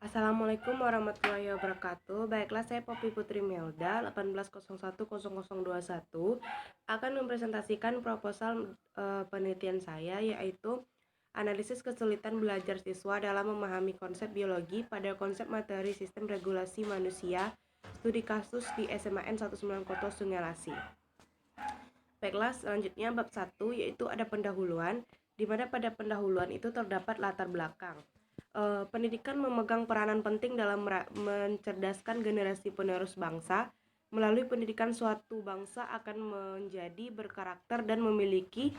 Assalamualaikum warahmatullahi wabarakatuh. Baiklah, saya Poppy Putri Melda 18010021 akan mempresentasikan proposal penelitian saya, yaitu analisis kesulitan belajar siswa dalam memahami konsep biologi pada konsep materi sistem regulasi manusia, studi kasus di SMAN 19 Sungai Lasi. Baiklah, selanjutnya bab 1 yaitu ada pendahuluan, di mana pada pendahuluan itu terdapat latar belakang. Pendidikan memegang peranan penting dalam mencerdaskan generasi penerus bangsa. Melalui pendidikan, suatu bangsa akan menjadi berkarakter dan memiliki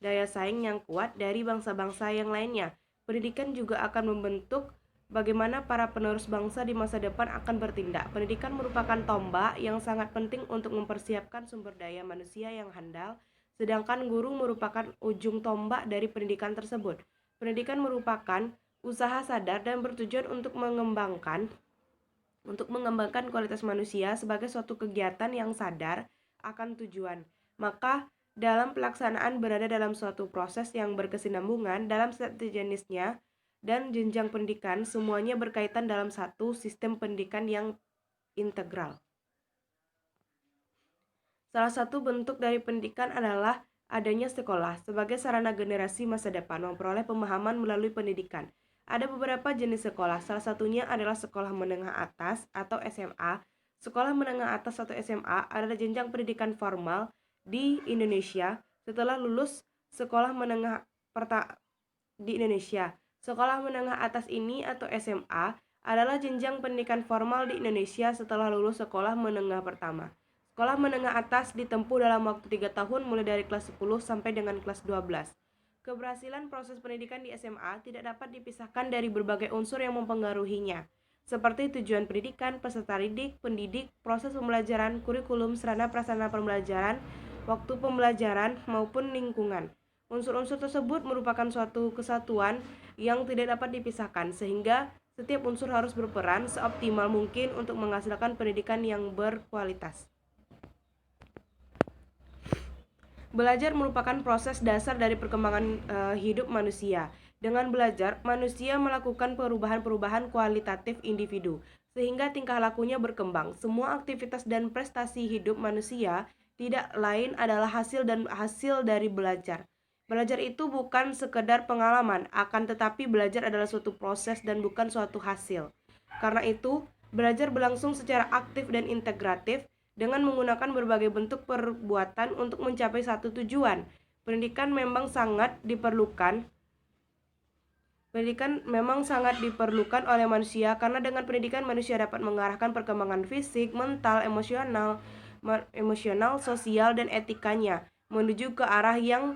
daya saing yang kuat dari bangsa-bangsa yang lainnya. Pendidikan juga akan membentuk bagaimana para penerus bangsa di masa depan akan bertindak. Pendidikan merupakan tombak yang sangat penting untuk mempersiapkan sumber daya manusia yang handal, sedangkan guru merupakan ujung tombak dari pendidikan tersebut. Pendidikan merupakan usaha sadar dan bertujuan untuk mengembangkan kualitas manusia sebagai suatu kegiatan yang sadar akan tujuan. Maka dalam pelaksanaan berada dalam suatu proses yang berkesinambungan dalam setiap jenisnya dan jenjang pendidikan, semuanya berkaitan dalam satu sistem pendidikan yang integral. Salah satu bentuk dari pendidikan adalah adanya sekolah sebagai sarana generasi masa depan memperoleh pemahaman melalui pendidikan. Ada beberapa jenis sekolah, salah satunya adalah sekolah menengah atas atau SMA. Sekolah menengah atas atau SMA adalah jenjang pendidikan formal di Indonesia setelah lulus sekolah menengah di Indonesia. Sekolah menengah atas ini atau SMA adalah jenjang pendidikan formal di Indonesia setelah lulus sekolah menengah pertama. Sekolah menengah atas ditempuh dalam waktu 3 tahun mulai dari kelas 10 sampai dengan kelas 12. Keberhasilan proses pendidikan di SMA tidak dapat dipisahkan dari berbagai unsur yang mempengaruhinya, seperti tujuan pendidikan, peserta didik, pendidik, proses pembelajaran, kurikulum, sarana prasarana pembelajaran, waktu pembelajaran, maupun lingkungan. Unsur-unsur tersebut merupakan suatu kesatuan yang tidak dapat dipisahkan, sehingga setiap unsur harus berperan seoptimal mungkin untuk menghasilkan pendidikan yang berkualitas. Belajar merupakan proses dasar dari perkembangan hidup manusia. Dengan belajar, manusia melakukan perubahan-perubahan kualitatif individu, sehingga tingkah lakunya berkembang. Semua aktivitas dan prestasi hidup manusia tidak lain adalah hasil dari belajar. Belajar itu bukan sekedar pengalaman, akan tetapi belajar adalah suatu proses dan bukan suatu hasil. Karena itu, belajar berlangsung secara aktif dan integratif, dengan menggunakan berbagai bentuk perbuatan untuk mencapai satu tujuan. Pendidikan memang sangat diperlukan oleh manusia, karena dengan pendidikan manusia dapat mengarahkan perkembangan fisik, mental, emosional, sosial, dan etikanya menuju ke arah yang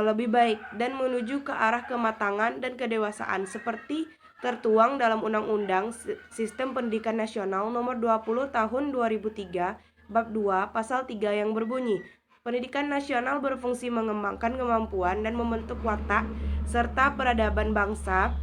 lebih baik dan menuju ke arah kematangan dan kedewasaan, seperti tertuang dalam Undang-Undang Sistem Pendidikan Nasional Nomor 20 Tahun 2003 Bab 2 Pasal 3 yang berbunyi, pendidikan nasional berfungsi mengembangkan kemampuan dan membentuk watak serta peradaban bangsa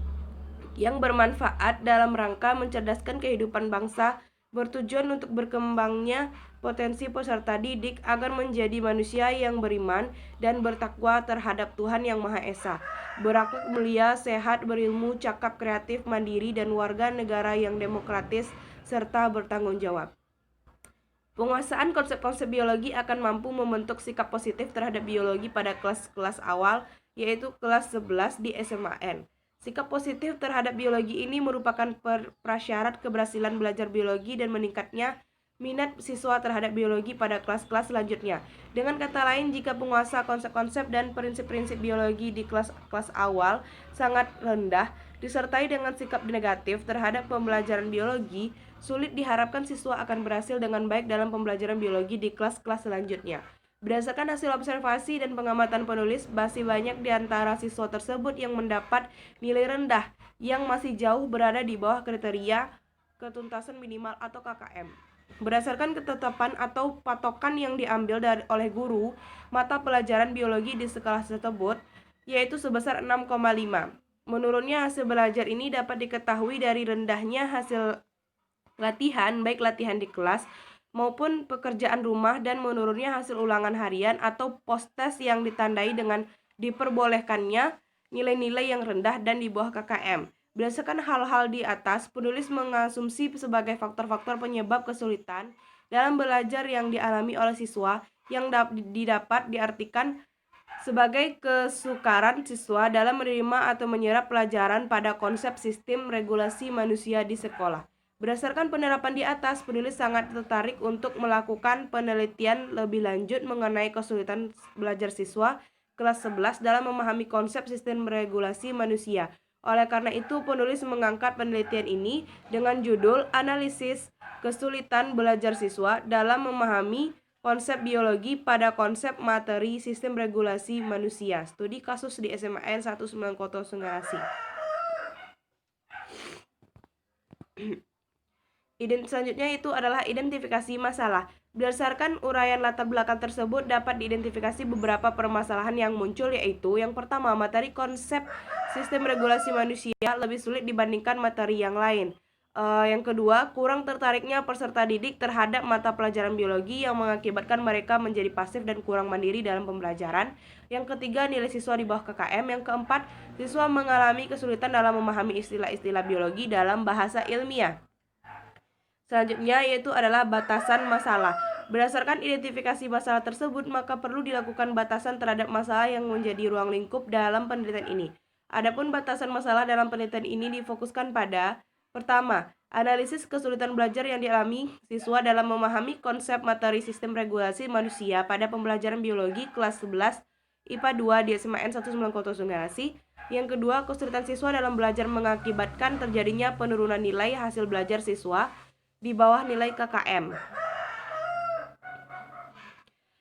yang bermanfaat dalam rangka mencerdaskan kehidupan bangsa, bertujuan untuk berkembangnya potensi peserta didik agar menjadi manusia yang beriman dan bertakwa terhadap Tuhan Yang Maha Esa, berakhlak mulia, sehat, berilmu, cakap, kreatif, mandiri, dan warga negara yang demokratis serta bertanggung jawab. Penguasaan konsep-konsep biologi akan mampu membentuk sikap positif terhadap biologi pada kelas-kelas awal, yaitu kelas 11 di SMAN. Sikap positif terhadap biologi ini merupakan prasyarat keberhasilan belajar biologi dan meningkatnya minat siswa terhadap biologi pada kelas-kelas selanjutnya. Dengan kata lain, jika penguasa konsep-konsep dan prinsip-prinsip biologi di kelas-kelas awal sangat rendah, disertai dengan sikap negatif terhadap pembelajaran biologi, sulit diharapkan siswa akan berhasil dengan baik dalam pembelajaran biologi di kelas-kelas selanjutnya. Berdasarkan hasil observasi dan pengamatan penulis, masih banyak di antara siswa tersebut yang mendapat nilai rendah yang masih jauh berada di bawah kriteria ketuntasan minimal atau KKM. Berdasarkan ketetapan atau patokan yang diambil oleh guru mata pelajaran biologi di sekolah tersebut, yaitu sebesar 6,5. Menurunnya hasil belajar ini dapat diketahui dari rendahnya hasil latihan, baik latihan di kelas maupun pekerjaan rumah, dan menurunnya hasil ulangan harian atau post-test yang ditandai dengan diperbolehkannya nilai-nilai yang rendah dan di bawah KKM. Berdasarkan hal-hal di atas, penulis mengasumsi sebagai faktor-faktor penyebab kesulitan dalam belajar yang dialami oleh siswa yang didapat diartikan sebagai kesukaran siswa dalam menerima atau menyerap pelajaran pada konsep sistem regulasi manusia di sekolah. Berdasarkan penerapan di atas, penulis sangat tertarik untuk melakukan penelitian lebih lanjut mengenai kesulitan belajar siswa kelas 11 dalam memahami konsep sistem regulasi manusia. Oleh karena itu, penulis mengangkat penelitian ini dengan judul Analisis Kesulitan Belajar Siswa dalam Memahami Konsep Biologi pada Konsep Materi Sistem Regulasi Manusia. Studi kasus di SMAN 19 Kota Sulawesi. Selanjutnya itu adalah identifikasi masalah. Berdasarkan uraian latar belakang tersebut dapat diidentifikasi beberapa permasalahan yang muncul, yaitu yang pertama, materi konsep sistem regulasi manusia lebih sulit dibandingkan materi yang lain. Yang kedua, kurang tertariknya peserta didik terhadap mata pelajaran biologi yang mengakibatkan mereka menjadi pasif dan kurang mandiri dalam pembelajaran. Yang ketiga, nilai siswa di bawah KKM. Yang keempat, siswa mengalami kesulitan dalam memahami istilah-istilah biologi dalam bahasa ilmiah. Selanjutnya yaitu adalah batasan masalah. Berdasarkan identifikasi masalah tersebut, maka perlu dilakukan batasan terhadap masalah yang menjadi ruang lingkup dalam penelitian ini. Adapun batasan masalah dalam penelitian ini difokuskan pada: pertama, analisis kesulitan belajar yang dialami siswa dalam memahami konsep materi sistem regulasi manusia pada pembelajaran biologi kelas 11 IPA 2 di SMAN 19 Kota Sulawesi. Yang kedua, kesulitan siswa dalam belajar mengakibatkan terjadinya penurunan nilai hasil belajar siswa di bawah nilai KKM.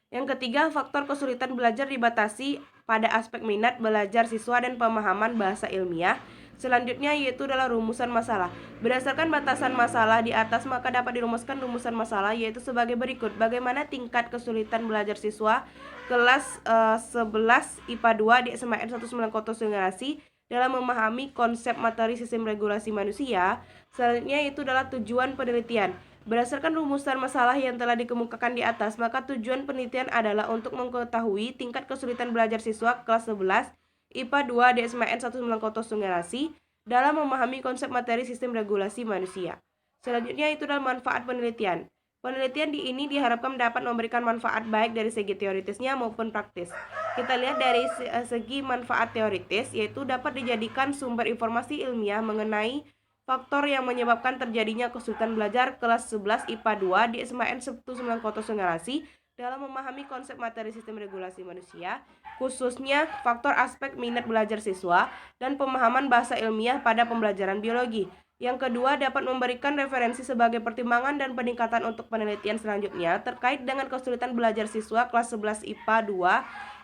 Yang ketiga, faktor kesulitan belajar dibatasi pada aspek minat belajar siswa dan pemahaman bahasa ilmiah. Selanjutnya yaitu adalah rumusan masalah. Berdasarkan batasan masalah di atas, maka dapat dirumuskan rumusan masalah yaitu sebagai berikut. Bagaimana tingkat kesulitan belajar siswa kelas 11 IPA 2 di SMAN 19 Kota Sulawesi dalam memahami konsep materi sistem regulasi manusia. Selanjutnya itu adalah tujuan penelitian. Berdasarkan rumusan masalah yang telah dikemukakan di atas, maka tujuan penelitian adalah untuk mengetahui tingkat kesulitan belajar siswa kelas 11 IPA 2 di SMAN 19 Kota Sulawesi dalam memahami konsep materi sistem regulasi manusia. Selanjutnya itu adalah manfaat penelitian. Penelitian di ini diharapkan dapat memberikan manfaat baik dari segi teoritisnya maupun praktis. Kita lihat dari segi manfaat teoritis, yaitu dapat dijadikan sumber informasi ilmiah mengenai faktor yang menyebabkan terjadinya kesulitan belajar kelas 11 IPA 2 di SMAN 19 Kota Sulawesi dalam memahami konsep materi sistem regulasi manusia, khususnya faktor aspek minat belajar siswa dan pemahaman bahasa ilmiah pada pembelajaran biologi. Yang kedua, dapat memberikan referensi sebagai pertimbangan dan peningkatan untuk penelitian selanjutnya terkait dengan kesulitan belajar siswa kelas 11 IPA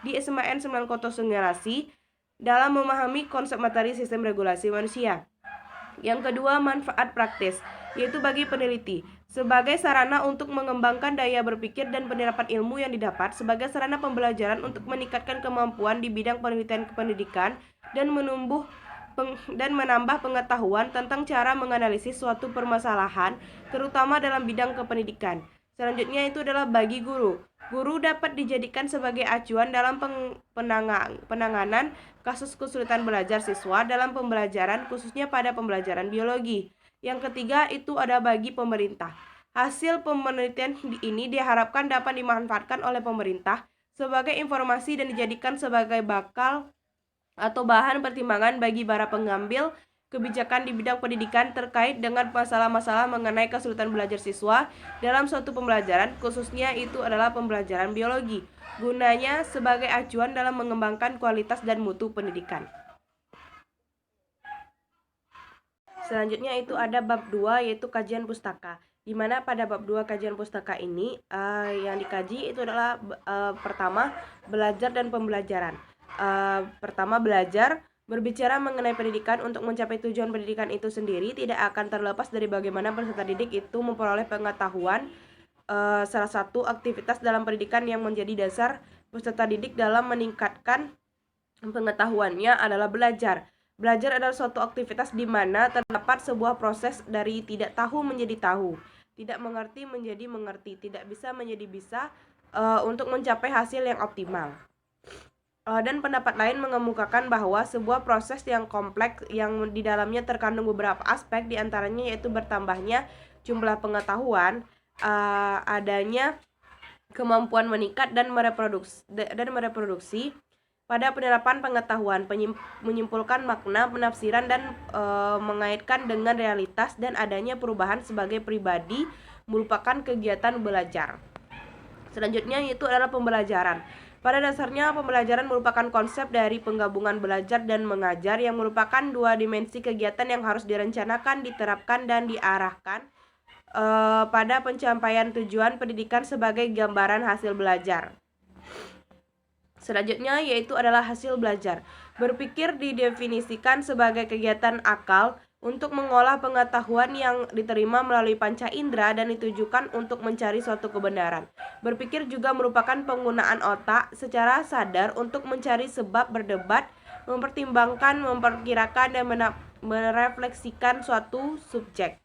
2 di SMAN 9 Kota Sulawesi dalam memahami konsep materi sistem regulasi manusia. Yang kedua, manfaat praktis, yaitu bagi peneliti sebagai sarana untuk mengembangkan daya berpikir dan penerapan ilmu yang didapat, sebagai sarana pembelajaran untuk meningkatkan kemampuan di bidang penelitian kependidikan dan menambah pengetahuan tentang cara menganalisis suatu permasalahan, terutama dalam bidang kependidikan. Selanjutnya itu adalah bagi guru. Guru dapat dijadikan sebagai acuan dalam penanganan kasus kesulitan belajar siswa dalam pembelajaran, khususnya pada pembelajaran biologi. Yang ketiga itu ada bagi pemerintah. Hasil penelitian ini diharapkan dapat dimanfaatkan oleh pemerintah sebagai informasi dan dijadikan sebagai bakal atau bahan pertimbangan bagi para pengambil kebijakan di bidang pendidikan terkait dengan masalah-masalah mengenai kesulitan belajar siswa dalam suatu pembelajaran, khususnya itu adalah pembelajaran biologi, gunanya sebagai acuan dalam mengembangkan kualitas dan mutu pendidikan. Selanjutnya itu ada bab 2 yaitu kajian pustaka, di mana pada bab 2 kajian pustaka ini yang dikaji itu adalah pertama, belajar dan pembelajaran. Pertama, belajar. Berbicara mengenai pendidikan untuk mencapai tujuan pendidikan itu sendiri tidak akan terlepas dari bagaimana peserta didik itu memperoleh pengetahuan. Salah satu aktivitas dalam pendidikan yang menjadi dasar peserta didik dalam meningkatkan pengetahuannya adalah belajar. Belajar adalah suatu aktivitas di mana terdapat sebuah proses dari tidak tahu menjadi tahu, tidak mengerti menjadi mengerti, tidak bisa menjadi bisa untuk mencapai hasil yang optimal. Dan pendapat lain mengemukakan bahwa sebuah proses yang kompleks yang di dalamnya terkandung beberapa aspek, diantaranya yaitu bertambahnya jumlah pengetahuan, adanya kemampuan meningkat dan mereproduksi pada penerapan pengetahuan, menyimpulkan makna, penafsiran, dan mengaitkan dengan realitas, dan adanya perubahan sebagai pribadi merupakan kegiatan belajar. Selanjutnya itu adalah pembelajaran. Pada dasarnya, pembelajaran merupakan konsep dari penggabungan belajar dan mengajar yang merupakan dua dimensi kegiatan yang harus direncanakan, diterapkan, dan diarahkan pada pencapaian tujuan pendidikan sebagai gambaran hasil belajar. Selanjutnya yaitu adalah hasil belajar. Berpikir didefinisikan sebagai kegiatan akal untuk mengolah pengetahuan yang diterima melalui panca indera dan ditujukan untuk mencari suatu kebenaran. Berpikir juga merupakan penggunaan otak secara sadar untuk mencari sebab, berdebat, mempertimbangkan, memperkirakan, dan merefleksikan suatu subjek.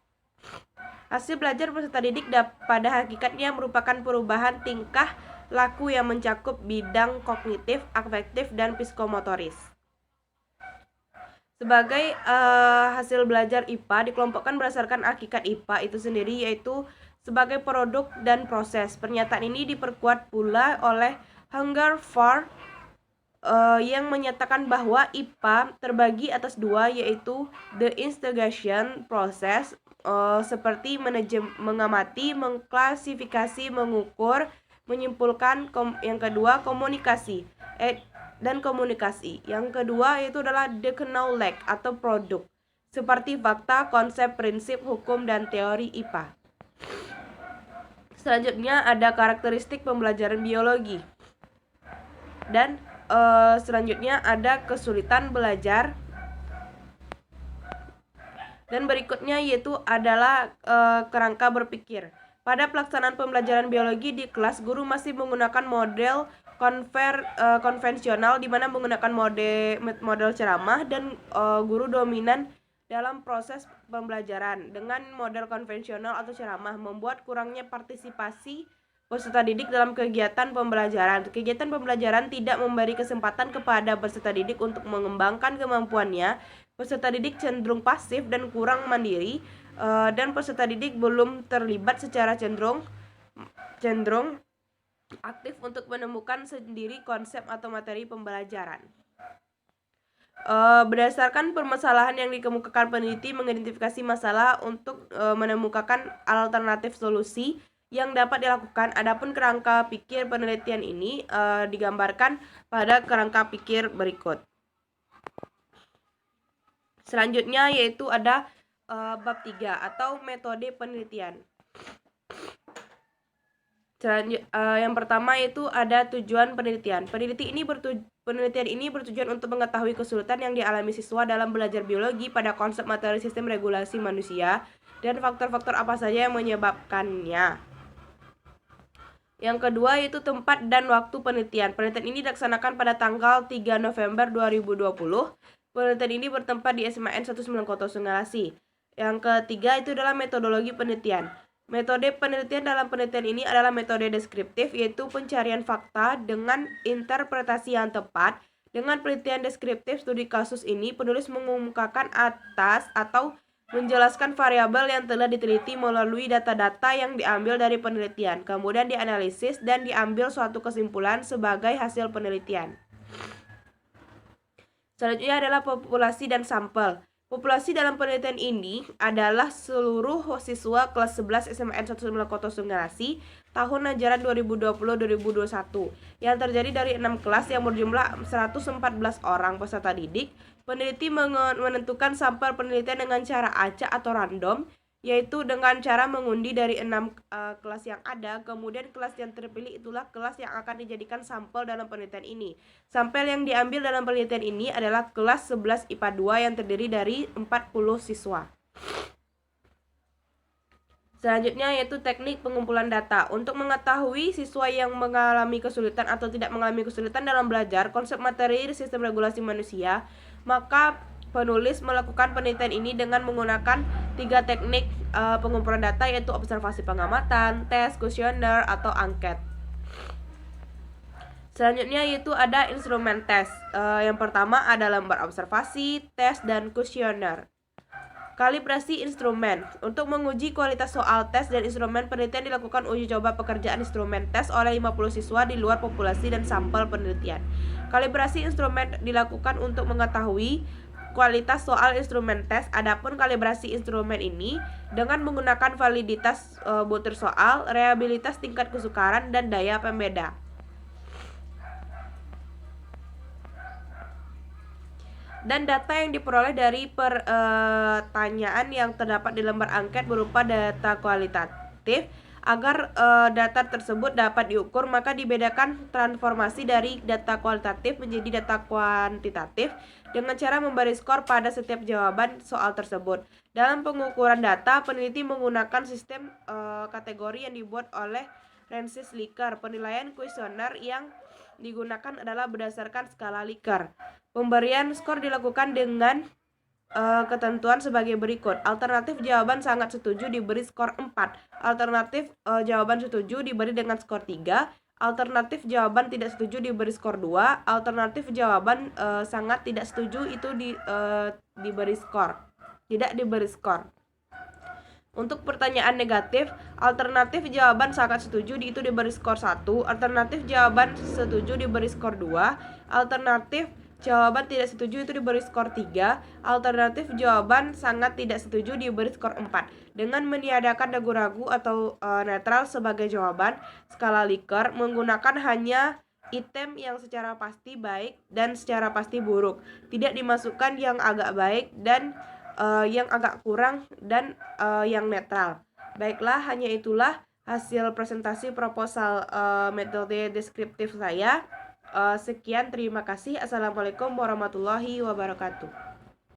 Hasil belajar peserta didik pada hakikatnya merupakan perubahan tingkah laku yang mencakup bidang kognitif, afektif, dan psikomotoris. Sebagai hasil belajar IPA dikelompokkan berdasarkan hakikat IPA itu sendiri, yaitu sebagai produk dan proses. Pernyataan ini diperkuat pula oleh Hungerford yang menyatakan bahwa IPA terbagi atas dua, yaitu the instigation process, seperti mengamati, mengklasifikasi, mengukur, menyimpulkan. Yang kedua komunikasi dan komunikasi. Yang kedua itu adalah the knowledge atau produk, seperti fakta, konsep, prinsip, hukum, dan teori IPA. Selanjutnya ada karakteristik pembelajaran biologi. Dan selanjutnya ada kesulitan belajar. Dan berikutnya yaitu adalah kerangka berpikir. Pada pelaksanaan pembelajaran biologi di kelas, guru masih menggunakan model konvensional, di mana menggunakan model ceramah, dan guru dominan dalam proses pembelajaran. Dengan model konvensional atau ceramah membuat kurangnya partisipasi peserta didik dalam kegiatan pembelajaran. Kegiatan pembelajaran tidak memberi kesempatan kepada peserta didik untuk mengembangkan kemampuannya. Peserta didik cenderung pasif dan kurang mandiri, dan peserta didik belum terlibat secara cenderung aktif untuk menemukan sendiri konsep atau materi pembelajaran. Berdasarkan permasalahan yang dikemukakan, peneliti mengidentifikasi masalah untuk menemukan alternatif solusi yang dapat dilakukan. Adapun kerangka pikir penelitian ini digambarkan pada kerangka pikir berikut. Selanjutnya yaitu ada bab 3 atau metode penelitian. Yang pertama itu ada tujuan penelitian. Penelitian ini bertujuan untuk mengetahui kesulitan yang dialami siswa dalam belajar biologi pada konsep materi sistem regulasi manusia dan faktor-faktor apa saja yang menyebabkannya. Yang kedua yaitu tempat dan waktu penelitian. Penelitian ini dilaksanakan pada tanggal 3 November 2020. Penelitian ini bertempat di SMAN 190 Sungalasi. Yang ketiga itu adalah metodologi penelitian. Metode penelitian dalam penelitian ini adalah metode deskriptif, yaitu pencarian fakta dengan interpretasi yang tepat. Dengan penelitian deskriptif studi kasus ini, penulis mengumumkakan atas atau menjelaskan variabel yang telah diteliti melalui data-data yang diambil dari penelitian, kemudian dianalisis dan diambil suatu kesimpulan sebagai hasil penelitian. Selanjutnya adalah populasi dan sampel. Populasi dalam penelitian ini adalah seluruh siswa kelas 11 SMAN 190 Sungalasi tahun ajaran 2020-2021 yang terjadi dari 6 kelas yang berjumlah 114 orang peserta didik. Peneliti menentukan sampel penelitian dengan cara acak atau random, yaitu dengan cara mengundi dari 6 kelas yang ada. Kemudian kelas yang terpilih itulah kelas yang akan dijadikan sampel dalam penelitian ini. Sampel yang diambil dalam penelitian ini adalah kelas 11 IPA 2 yang terdiri dari 40 siswa. Selanjutnya yaitu teknik pengumpulan data. Untuk mengetahui siswa yang mengalami kesulitan atau tidak mengalami kesulitan dalam belajar konsep materi sistem regulasi manusia, maka penulis melakukan penelitian ini dengan menggunakan 3 teknik pengumpulan data, yaitu observasi pengamatan, tes, kuesioner, atau angket. Selanjutnya yaitu ada instrumen tes. Yang pertama ada lembar observasi, tes, dan kuesioner. Kalibrasi instrumen. Untuk menguji kualitas soal tes dan instrumen penelitian dilakukan uji coba pekerjaan instrumen tes oleh 50 siswa di luar populasi dan sampel penelitian. Kalibrasi instrumen dilakukan untuk mengetahui kualitas soal instrumen tes. Adapun kalibrasi instrumen ini dengan menggunakan validitas butir soal, reliabilitas tingkat kesukaran, dan daya pembeda. Dan data yang diperoleh dari pertanyaan yang terdapat di lembar angket berupa data kualitatif. Agar data tersebut dapat diukur, maka dibedakan transformasi dari data kualitatif menjadi data kuantitatif dengan cara memberi skor pada setiap jawaban soal tersebut. Dalam pengukuran data, peneliti menggunakan sistem kategori yang dibuat oleh Francis Likert. Penilaian kuesioner yang digunakan adalah berdasarkan skala Likert. Pemberian skor dilakukan dengan ketentuan sebagai berikut. Alternatif jawaban sangat setuju diberi skor 4. Alternatif jawaban setuju diberi dengan skor 3. Alternatif jawaban tidak setuju diberi skor 2. Alternatif jawaban sangat tidak setuju itu diberi skor. Tidak diberi skor. Untuk pertanyaan negatif, alternatif jawaban sangat setuju itu diberi skor 1. Alternatif jawaban setuju diberi skor 2. Alternatif jawaban tidak setuju itu diberi skor 3. Alternatif jawaban sangat tidak setuju diberi skor 4. Dengan meniadakan ragu-ragu atau netral sebagai jawaban, skala Likert menggunakan hanya item yang secara pasti baik dan secara pasti buruk. Tidak dimasukkan yang agak baik dan yang agak kurang dan yang netral. Baiklah, hanya itulah hasil presentasi proposal metode deskriptif saya. Sekian, terima kasih. Assalamualaikum warahmatullahi wabarakatuh.